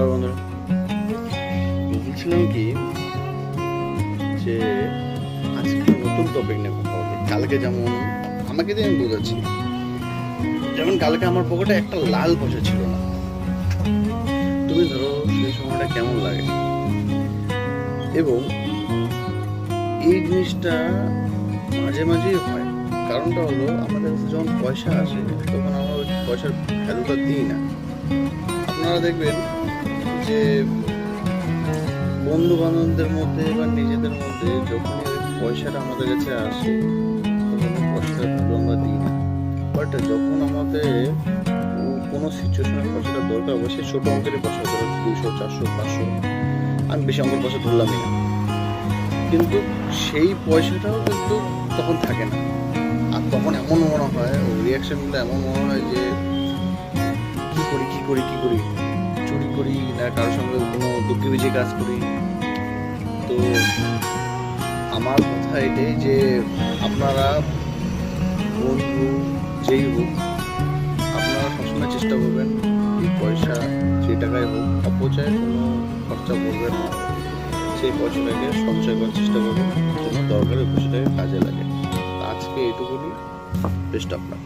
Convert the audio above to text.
আর বন্ধুরা বলছিলাম কি যে আজকে নতুন টপিক নিয়ে কথা হবে। কালকে যেমন আমাকে দিয়ে আমি বোঝাচ্ছি, যেমন কালকে আমার পকেটে একটা লাল পয়সা ছিল না। তুমি ধরো সেই সময়টা কেমন লাগে, এবং এই জিনিসটা মাঝে মাঝেই হয়। কারণটা হলো আমাদের কাছে যখন পয়সা আসে তখন আমরা ওই পয়সার ভ্যালুটা দিই না। আপনারা দেখবেন যে বন্ধু বান্ধবদের মধ্যে বা নিজেদের মধ্যে যখনই ওই পয়সাটা আমাদের কাছে আসে তখন পয়সাটার ভ্যালু আমরা দিই না। বাট যখন আমাদের কোনো সিচুয়েশনের পয়সাটা দরকার হবে, সে ছোটো অঙ্কের পয়সা ধরো 200, 400, 500, আমি বেশি অঙ্কের পয়সা ধরলামই না, কিন্তু সেই পয়সাটাও কিন্তু তখন থাকে না। আর তখন এমন মনে হয়, রিয়াকশনগুলো এমন মনে হয় যে কি করি চুরি করি না কারোর সঙ্গে কোনো দুঃখে বেজে কাজ করি। তো আমার কথা এটাই যে আপনারা বন্ধু যেই হোক, আপনারা সবসময় চেষ্টা করবেন এই পয়সা যে টাকায় হোক অপচয় কোনো খরচা করবেন না। সেই পয়সাটাকে সঞ্চয় করার চেষ্টা করবেন, যেন দরকারি পয়সাটাকে কাজে লাগে। আজকে এইটুকুনি, বেস্ট অফ লাক।